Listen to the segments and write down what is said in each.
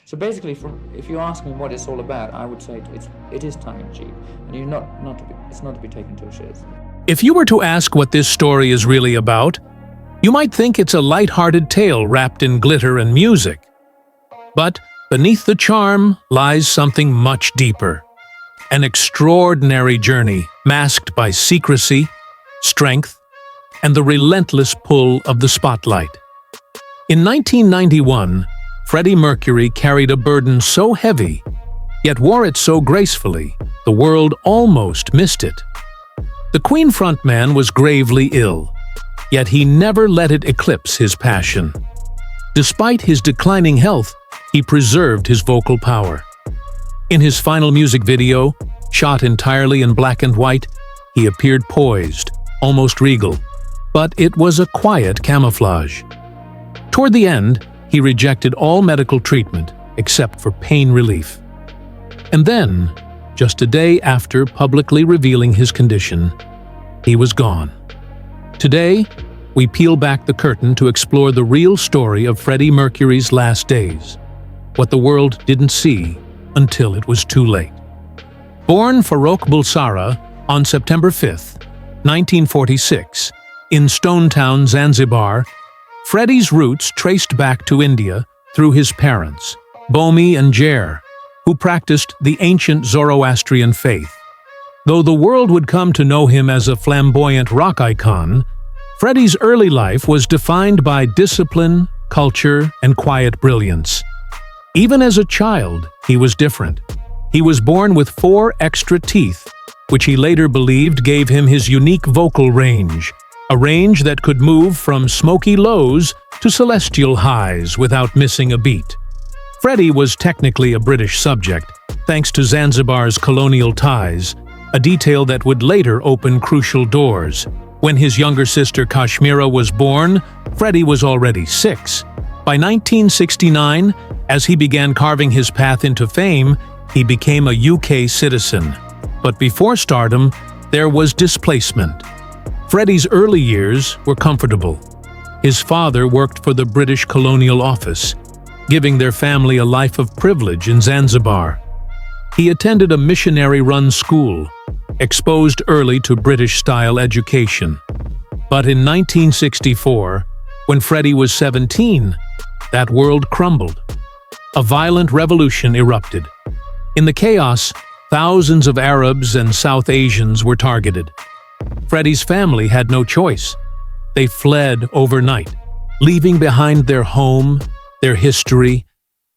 So basically, if you ask me what it's all about, I would say it is tongue-in-cheek, and it's not to be taken too seriously. If you were to ask what this story is really about, you might think it's a light-hearted tale wrapped in glitter and music. But beneath the charm lies something much deeper. An extraordinary journey masked by secrecy, strength, and the relentless pull of the spotlight. In 1991, Freddie Mercury carried a burden so heavy, yet wore it so gracefully, the world almost missed it. The Queen frontman was gravely ill, yet he never let it eclipse his passion. Despite his declining health, he preserved his vocal power. In his final music video, shot entirely in black and white, he appeared poised, almost regal, but it was a quiet camouflage. Toward the end, he rejected all medical treatment except for pain relief. And then, just a day after publicly revealing his condition, he was gone. Today, we peel back the curtain to explore the real story of Freddie Mercury's last days, what the world didn't see until it was too late. Born Farrokh Bulsara on September 5, 1946, in Stone Town, Zanzibar, Freddie's roots traced back to India through his parents, Bomi and Jair, who practiced the ancient Zoroastrian faith. Though the world would come to know him as a flamboyant rock icon, Freddie's early life was defined by discipline, culture, and quiet brilliance. Even as a child, he was different. He was born with 4 extra teeth, which he later believed gave him his unique vocal range, a range that could move from smoky lows to celestial highs without missing a beat. Freddie was technically a British subject, thanks to Zanzibar's colonial ties, a detail that would later open crucial doors. When his younger sister Kashmira was born, Freddie was already 6. By 1969, as he began carving his path into fame, he became a UK citizen. But before stardom, there was displacement. Freddie's early years were comfortable. His father worked for the British Colonial Office, giving their family a life of privilege in Zanzibar. He attended a missionary-run school, exposed early to British-style education. But in 1964, when Freddie was 17, that world crumbled. A violent revolution erupted. In the chaos, thousands of Arabs and South Asians were targeted. Freddie's family had no choice. They fled overnight, leaving behind their home, their history,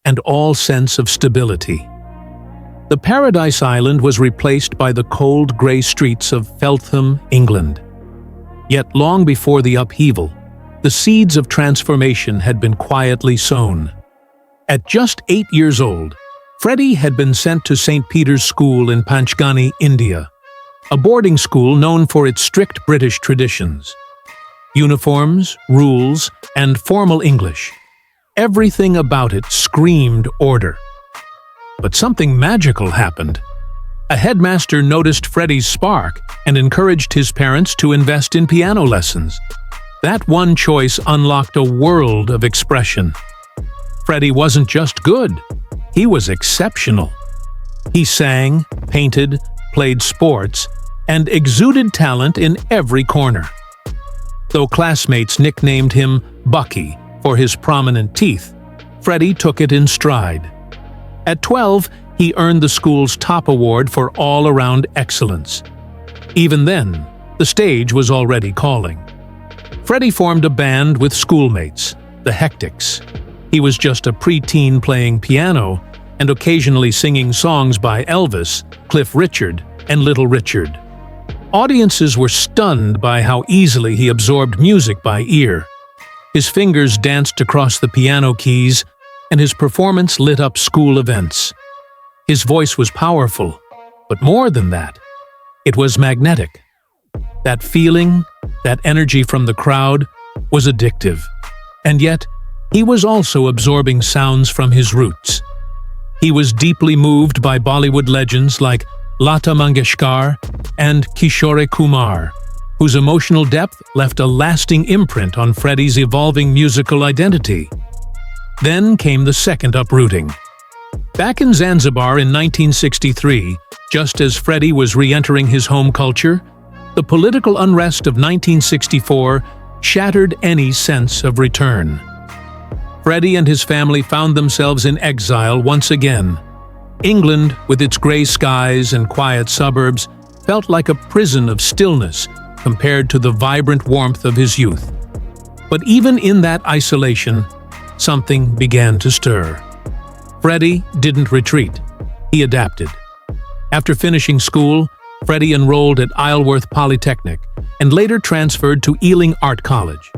and all sense of stability. The Paradise Island was replaced by the cold grey streets of Feltham, England. Yet long before the upheaval, the seeds of transformation had been quietly sown. At just 8 years old, Freddie had been sent to St. Peter's School in Panchgani, India, a boarding school known for its strict British traditions. Uniforms, rules, and formal English. Everything about it screamed order. But something magical happened. A headmaster noticed Freddie's spark and encouraged his parents to invest in piano lessons. That one choice unlocked a world of expression. Freddie wasn't just good, he was exceptional. He sang, painted, played sports, and exuded talent in every corner. Though classmates nicknamed him Bucky for his prominent teeth, Freddie took it in stride. At 12, he earned the school's top award for all-around excellence. Even then, the stage was already calling. Freddie formed a band with schoolmates, the Hectics. He was just a preteen playing piano and occasionally singing songs by Elvis, Cliff Richard, and Little Richard. Audiences were stunned by how easily he absorbed music by ear. His fingers danced across the piano keys, and his performance lit up school events. His voice was powerful, but more than that, it was magnetic. That feeling, that energy from the crowd, was addictive. And yet, he was also absorbing sounds from his roots. He was deeply moved by Bollywood legends like Lata Mangeshkar and Kishore Kumar, whose emotional depth left a lasting imprint on Freddie's evolving musical identity. Then came the second uprooting. Back in Zanzibar in 1963, just as Freddie was re-entering his home culture, the political unrest of 1964 shattered any sense of return. Freddie and his family found themselves in exile once again. England, with its grey skies and quiet suburbs, felt like a prison of stillness compared to the vibrant warmth of his youth. But even in that isolation, something began to stir. Freddie didn't retreat. He adapted. After finishing school, Freddie enrolled at Isleworth Polytechnic and later transferred to Ealing Art College.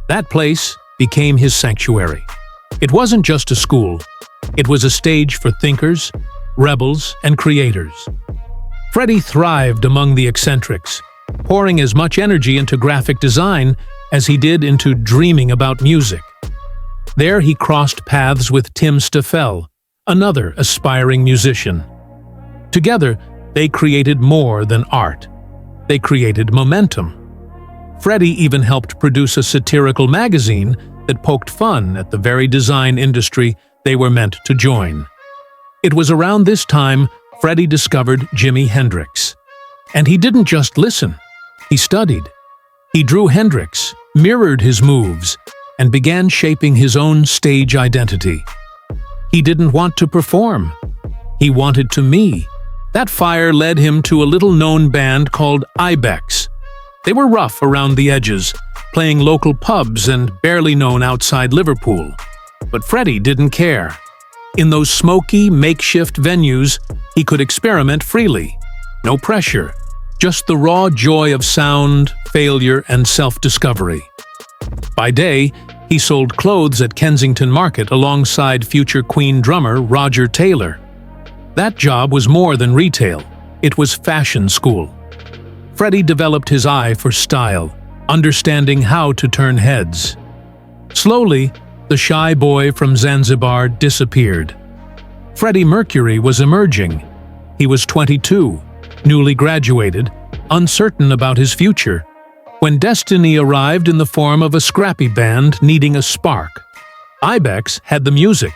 That place became his sanctuary. It wasn't just a school. It was a stage for thinkers, rebels, and creators. Freddie thrived among the eccentrics, pouring as much energy into graphic design as he did into dreaming about music. There he crossed paths with Tim Staffel, another aspiring musician. Together, they created more than art. They created momentum. Freddie even helped produce a satirical magazine that poked fun at the very design industry they were meant to join. It was around this time Freddie discovered Jimi Hendrix. And he didn't just listen. He studied. He drew Hendrix, mirrored his moves, and began shaping his own stage identity. He didn't want to perform. He wanted to me. That fire led him to a little-known band called Ibex. They were rough around the edges, playing local pubs and barely known outside Liverpool. But Freddie didn't care. In those smoky, makeshift venues, he could experiment freely. No pressure, just the raw joy of sound, failure, and self-discovery. By day, he sold clothes at Kensington Market alongside future Queen drummer Roger Taylor. That job was more than retail. It was fashion school. Freddie developed his eye for style, understanding how to turn heads. Slowly, the shy boy from Zanzibar disappeared. Freddie Mercury was emerging. He was 22, newly graduated, uncertain about his future, when destiny arrived in the form of a scrappy band needing a spark. Ibex had the music.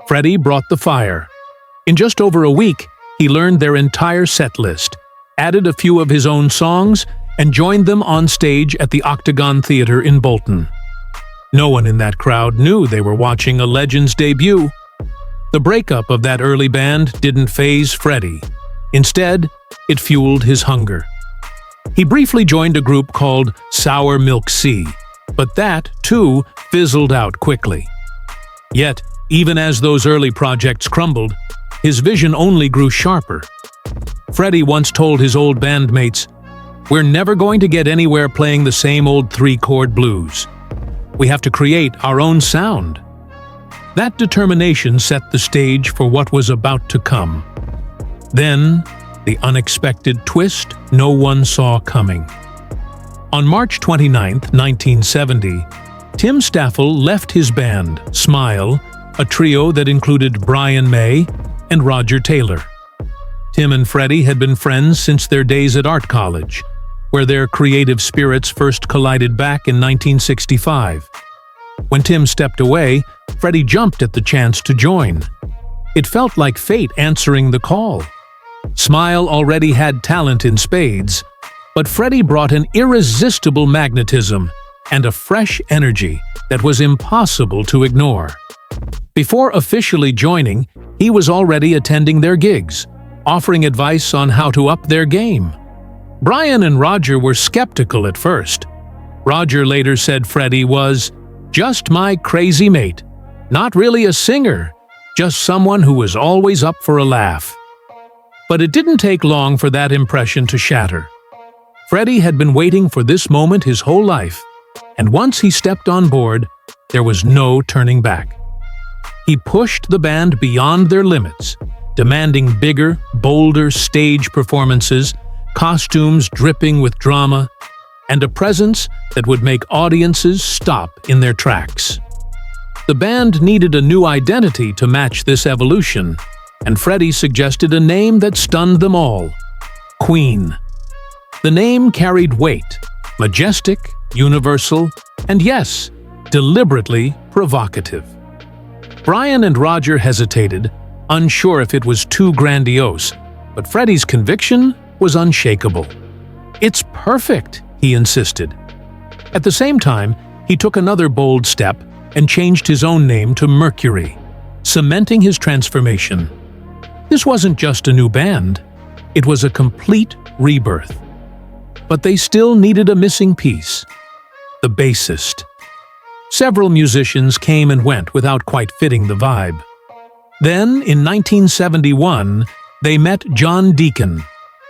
Freddie brought the fire. In just over a week, he learned their entire set list, added a few of his own songs, and joined them on stage at the Octagon Theatre in Bolton. No one in that crowd knew they were watching a legend's debut. The breakup of that early band didn't faze Freddie. Instead, it fueled his hunger. He briefly joined a group called Sour Milk Sea, but that, too, fizzled out quickly. Yet, even as those early projects crumbled, his vision only grew sharper. Freddie once told his old bandmates, "We're never going to get anywhere playing the same old three-chord blues. We have to create our own sound." That determination set the stage for what was about to come. Then, the unexpected twist no one saw coming. On March 29, 1970, Tim Staffel left his band, Smile, a trio that included Brian May and Roger Taylor. Tim and Freddie had been friends since their days at art college, where their creative spirits first collided back in 1965. When Tim stepped away, Freddie jumped at the chance to join. It felt like fate answering the call. Smile already had talent in spades, but Freddie brought an irresistible magnetism and a fresh energy that was impossible to ignore. Before officially joining, he was already attending their gigs, offering advice on how to up their game. Brian and Roger were skeptical at first. Roger later said Freddie was just my crazy mate, not really a singer, just someone who was always up for a laugh. But it didn't take long for that impression to shatter. Freddie had been waiting for this moment his whole life, and once he stepped on board, there was no turning back. He pushed the band beyond their limits, demanding bigger, bolder stage performances, costumes dripping with drama, and a presence that would make audiences stop in their tracks. The band needed a new identity to match this evolution, and Freddie suggested a name that stunned them all: Queen. The name carried weight, majestic, universal, and yes, deliberately provocative. Brian and Roger hesitated, unsure if it was too grandiose, but Freddie's conviction was unshakable. "It's perfect," he insisted. At the same time, he took another bold step and changed his own name to Mercury, cementing his transformation. This wasn't just a new band, it was a complete rebirth. But they still needed a missing piece: the bassist. Several musicians came and went without quite fitting the vibe. Then, in 1971, they met John Deacon,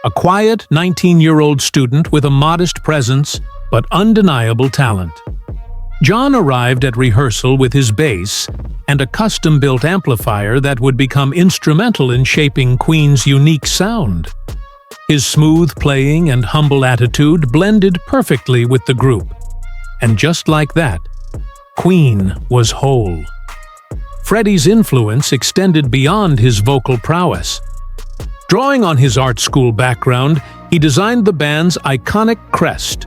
a quiet 19-year-old student with a modest presence but undeniable talent. John arrived at rehearsal with his bass and a custom-built amplifier that would become instrumental in shaping Queen's unique sound. His smooth playing and humble attitude blended perfectly with the group. And just like that, Queen was whole. Freddie's influence extended beyond his vocal prowess. Drawing on his art school background, he designed the band's iconic crest,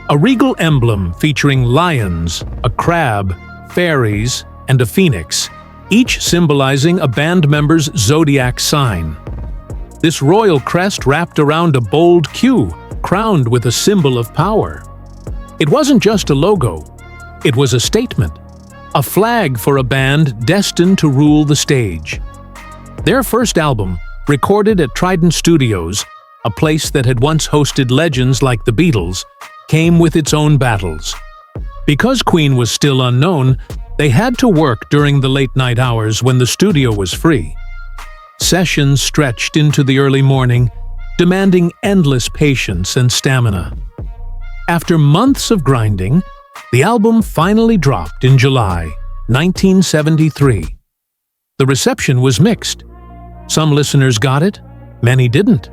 a regal emblem featuring lions, a crab, fairies, and a phoenix, each symbolizing a band member's zodiac sign. This royal crest wrapped around a bold Q, crowned with a symbol of power. It wasn't just a logo, it was a statement, a flag for a band destined to rule the stage. Their first album, recorded at Trident Studios, a place that had once hosted legends like the Beatles, came with its own battles. Because Queen was still unknown, they had to work during the late-night hours when the studio was free. Sessions stretched into the early morning, demanding endless patience and stamina. After months of grinding, the album finally dropped in July 1973. The reception was mixed. Some listeners got it, many didn't.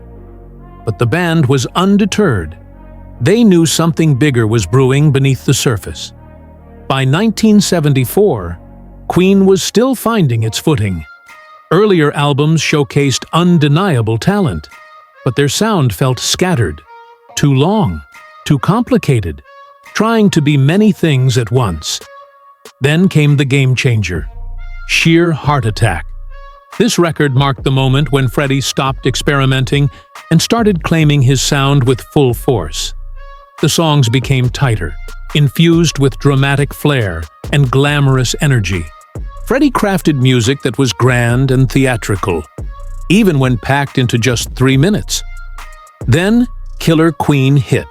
But the band was undeterred. They knew something bigger was brewing beneath the surface. By 1974, Queen was still finding its footing. Earlier albums showcased undeniable talent, but their sound felt scattered, too long, too complicated, trying to be many things at once. Then came the game changer, Sheer Heart Attack. This record marked the moment when Freddie stopped experimenting and started claiming his sound with full force. The songs became tighter, infused with dramatic flair and glamorous energy. Freddie crafted music that was grand and theatrical, even when packed into just 3 minutes. Then, Killer Queen hit,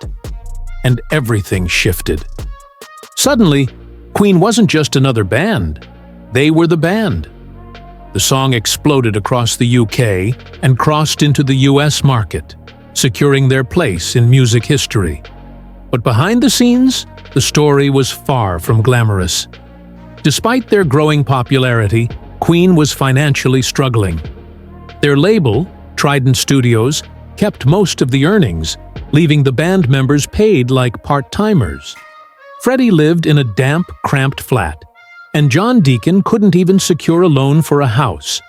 and everything shifted. Suddenly, Queen wasn't just another band, they were the band. The song exploded across the UK and crossed into the US market, securing their place in music history. But behind the scenes, the story was far from glamorous. Despite their growing popularity, Queen was financially struggling. Their label, Trident Studios, kept most of the earnings, leaving the band members paid like part-timers. Freddie lived in a damp, cramped flat, and John Deacon couldn't even secure a loan for a house.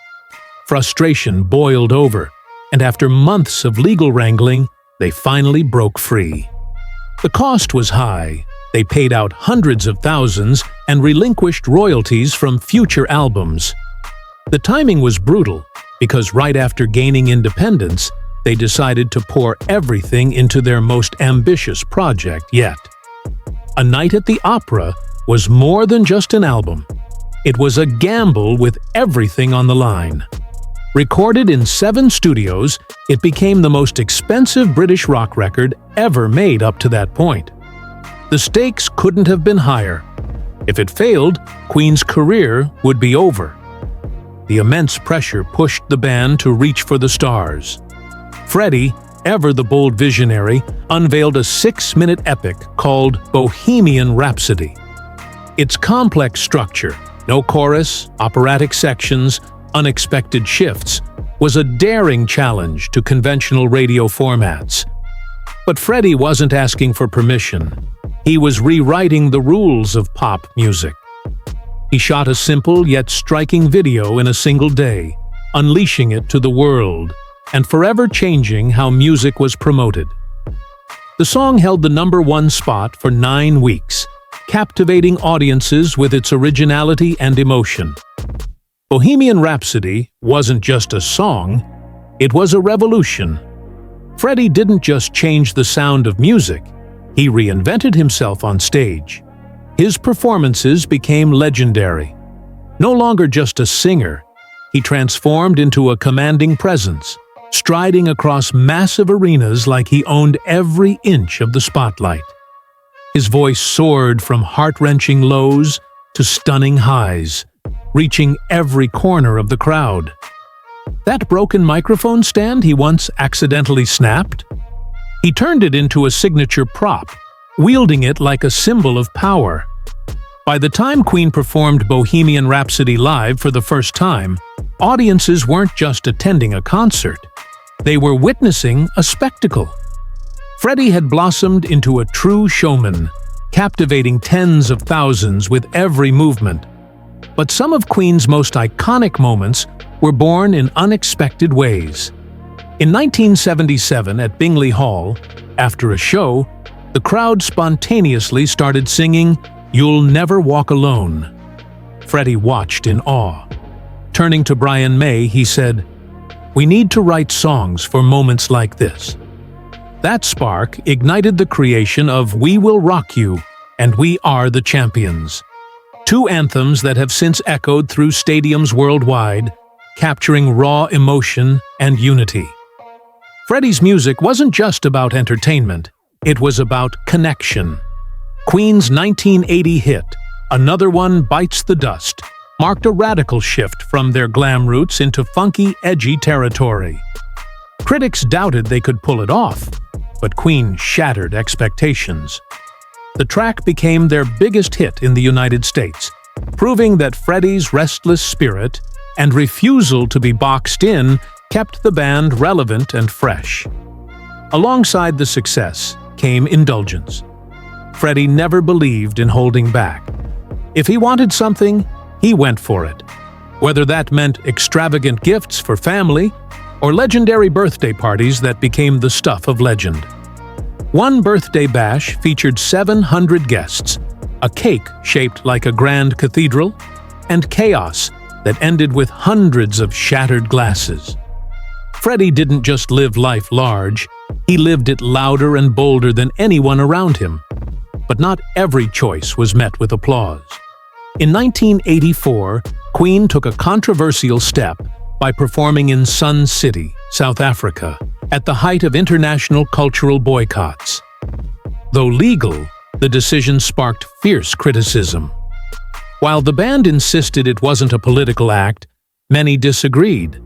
Frustration boiled over, and after months of legal wrangling, they finally broke free. The cost was high. They paid out hundreds of thousands and relinquished royalties from future albums. The timing was brutal, because right after gaining independence, they decided to pour everything into their most ambitious project yet. A Night at the Opera was more than just an album. It was a gamble with everything on the line. Recorded in 7 studios, it became the most expensive British rock record ever made up to that point. The stakes couldn't have been higher. If it failed, Queen's career would be over. The immense pressure pushed the band to reach for the stars. Freddie, ever the bold visionary, unveiled a 6-minute epic called Bohemian Rhapsody. Its complex structure, no chorus, operatic sections, unexpected shifts, was a daring challenge to conventional radio formats. But Freddie wasn't asking for permission. He was rewriting the rules of pop music. He shot a simple yet striking video in a single day, unleashing it to the world, and forever changing how music was promoted. The song held the #1 spot for 9 weeks, captivating audiences with its originality and emotion. Bohemian Rhapsody wasn't just a song, it was a revolution. Freddie didn't just change the sound of music, he reinvented himself on stage. His performances became legendary. No longer just a singer, he transformed into a commanding presence, striding across massive arenas like he owned every inch of the spotlight. His voice soared from heart-wrenching lows to stunning highs, reaching every corner of the crowd. That broken microphone stand he once accidentally snapped? He turned it into a signature prop, wielding it like a symbol of power. By the time Queen performed Bohemian Rhapsody live for the first time, audiences weren't just attending a concert. They were witnessing a spectacle. Freddie had blossomed into a true showman, captivating tens of thousands with every movement. But some of Queen's most iconic moments were born in unexpected ways. In 1977 at Bingley Hall, after a show, the crowd spontaneously started singing "You'll Never Walk Alone." Freddie watched in awe. Turning to Brian May, he said, "We need to write songs for moments like this." That spark ignited the creation of "We Will Rock You" and "We Are the Champions," two anthems that have since echoed through stadiums worldwide, capturing raw emotion and unity. Freddie's music wasn't just about entertainment, it was about connection. Queen's 1980 hit, "Another One Bites the Dust," marked a radical shift from their glam roots into funky, edgy territory. Critics doubted they could pull it off, but Queen shattered expectations. The track became their biggest hit in the United States, proving that Freddie's restless spirit and refusal to be boxed in kept the band relevant and fresh. Alongside the success came indulgence. Freddie never believed in holding back. If he wanted something, he went for it, whether that meant extravagant gifts for family or legendary birthday parties that became the stuff of legend. One birthday bash featured 700 guests, a cake shaped like a grand cathedral, and chaos that ended with hundreds of shattered glasses. Freddie didn't just live life large, he lived it louder and bolder than anyone around him. But not every choice was met with applause. In 1984, Queen took a controversial step by performing in Sun City, South Africa, at the height of international cultural boycotts. Though legal, the decision sparked fierce criticism. While the band insisted it wasn't a political act, many disagreed,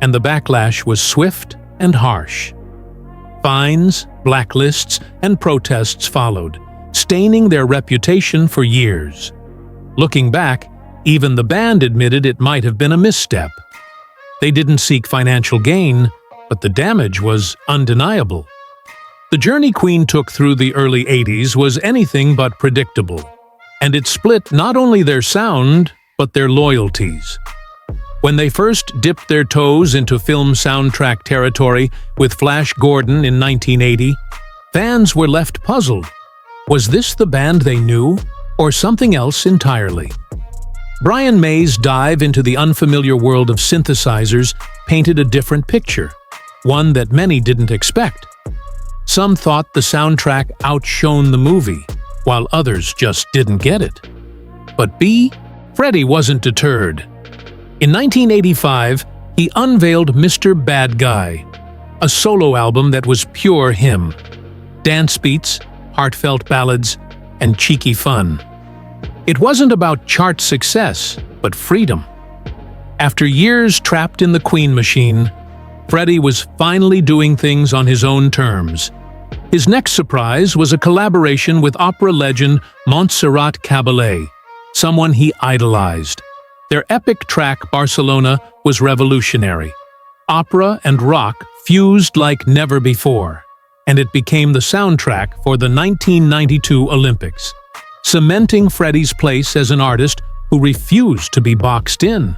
and the backlash was swift and harsh. Fines, blacklists, and protests followed, staining their reputation for years. Looking back, even the band admitted it might have been a misstep. They didn't seek financial gain, but the damage was undeniable. The journey Queen took through the early 80s was anything but predictable, and it split not only their sound, but their loyalties. When they first dipped their toes into film soundtrack territory with Flash Gordon in 1980, fans were left puzzled. Was this the band they knew, or something else entirely? Brian May's dive into the unfamiliar world of synthesizers painted a different picture, one that many didn't expect. Some thought the soundtrack outshone the movie, while others just didn't get it. But Freddie wasn't deterred. In 1985, he unveiled Mr. Bad Guy, a solo album that was pure him. Dance beats, heartfelt ballads, and cheeky fun. It wasn't about chart success, but freedom. After years trapped in the Queen machine, Freddie was finally doing things on his own terms. His next surprise was a collaboration with opera legend Montserrat Caballé, someone he idolized. Their epic track Barcelona was revolutionary. Opera and rock fused like never before, and it became the soundtrack for the 1992 Olympics, cementing Freddie's place as an artist who refused to be boxed in.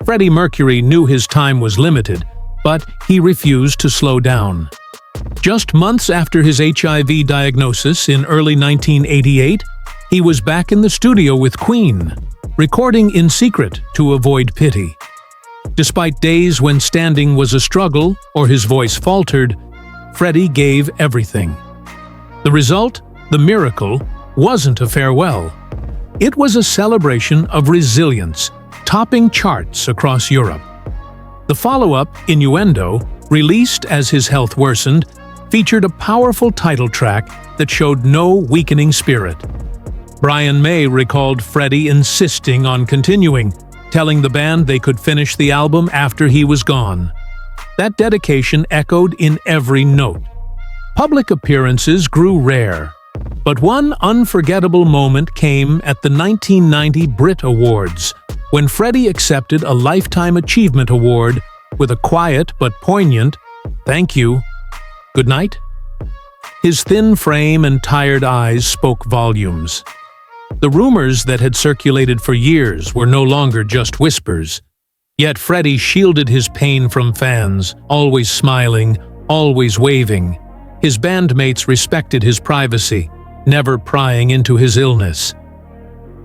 Freddie Mercury knew his time was limited, but he refused to slow down. Just months after his HIV diagnosis in early 1988, He was back in the studio with Queen, recording in secret to avoid pity. Despite days when standing was a struggle or his voice faltered, Freddie gave everything. The result, the miracle, wasn't a farewell. It was a celebration of resilience, topping charts across Europe. The follow-up, Innuendo, released as his health worsened, featured a powerful title track that showed no weakening spirit. Brian May recalled Freddie insisting on continuing, telling the band they could finish the album after he was gone. That dedication echoed in every note. Public appearances grew rare, but one unforgettable moment came at the 1990 Brit Awards, when Freddie accepted a Lifetime Achievement Award with a quiet but poignant "Thank you. Good night." His thin frame and tired eyes spoke volumes. The rumors that had circulated for years were no longer just whispers. Yet Freddie shielded his pain from fans, always smiling, always waving. His bandmates respected his privacy, never prying into his illness.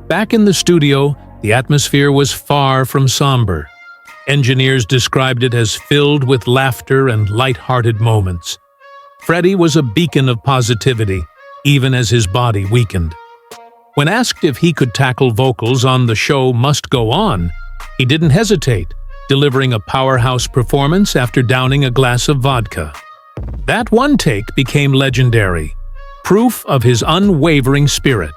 Back in the studio, the atmosphere was far from somber. Engineers described it as filled with laughter and light-hearted moments. Freddie was a beacon of positivity, even as his body weakened. When asked if he could tackle vocals on the show Must Go On, he didn't hesitate, delivering a powerhouse performance after downing a glass of vodka. That one take became legendary, proof of his unwavering spirit.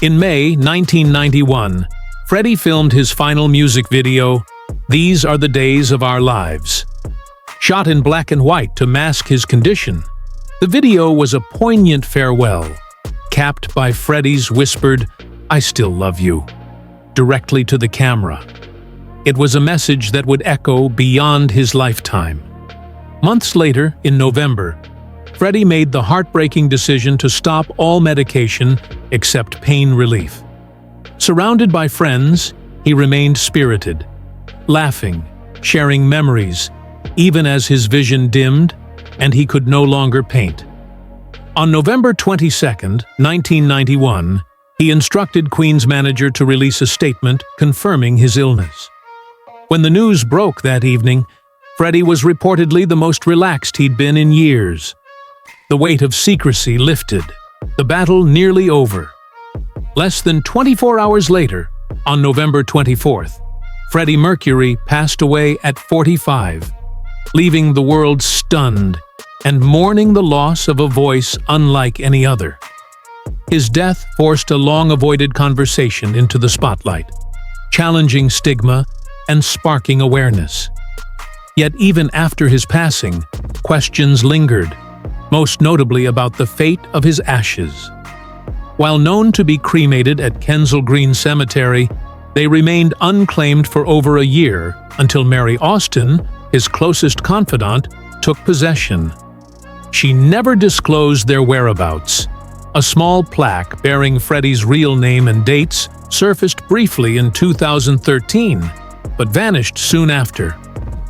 In May 1991, Freddie filmed his final music video, "These Are the Days of Our Lives." Shot in black and white to mask his condition, the video was a poignant farewell, capped by Freddie's whispered, "I still love you," directly to the camera. It was a message that would echo beyond his lifetime. Months later, in November, Freddie made the heartbreaking decision to stop all medication except pain relief. Surrounded by friends, he remained spirited, laughing, sharing memories, even as his vision dimmed and he could no longer paint. On November 22, 1991, he instructed Queen's manager to release a statement confirming his illness. When the news broke that evening, Freddie was reportedly the most relaxed he'd been in years. The weight of secrecy lifted, the battle nearly over. Less than 24 hours later, on November 24th, Freddie Mercury passed away at 45, leaving the world stunned and mourning the loss of a voice unlike any other. His death forced a long-avoided conversation into the spotlight, challenging stigma and sparking awareness. Yet even after his passing, questions lingered, most notably about the fate of his ashes. While known to be cremated at Kensal Green Cemetery, they remained unclaimed for over a year until Mary Austin, his closest confidant, took possession. She never disclosed their whereabouts. A small plaque bearing Freddie's real name and dates surfaced briefly in 2013, but vanished soon after.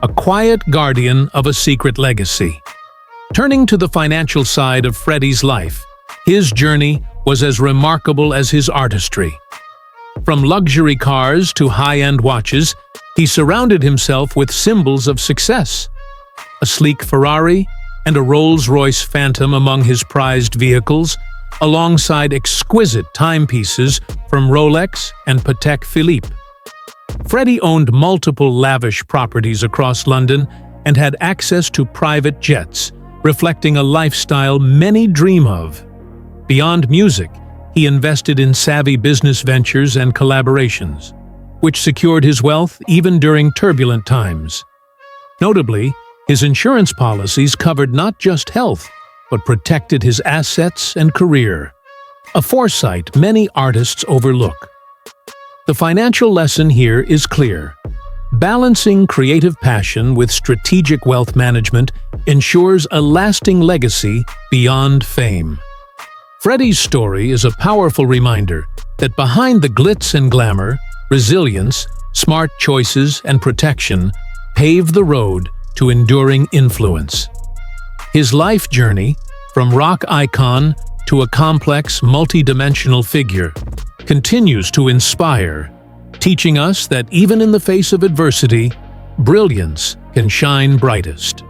A quiet guardian of a secret legacy. Turning to the financial side of Freddie's life, his journey was as remarkable as his artistry. From luxury cars to high-end watches, he surrounded himself with symbols of success. A sleek Ferrari and a Rolls-Royce Phantom among his prized vehicles, alongside exquisite timepieces from Rolex and Patek Philippe. Freddie owned multiple lavish properties across London and had access to private jets, reflecting a lifestyle many dream of. Beyond music, he invested in savvy business ventures and collaborations, which secured his wealth even during turbulent times. Notably, his insurance policies covered not just health, but protected his assets and career, a foresight many artists overlook. The financial lesson here is clear. Balancing creative passion with strategic wealth management ensures a lasting legacy beyond fame. Freddie's story is a powerful reminder that behind the glitz and glamour, resilience, smart choices, and protection pave the road to enduring influence. His life journey, from rock icon to a complex, multidimensional figure, continues to inspire, teaching us that even in the face of adversity, brilliance can shine brightest.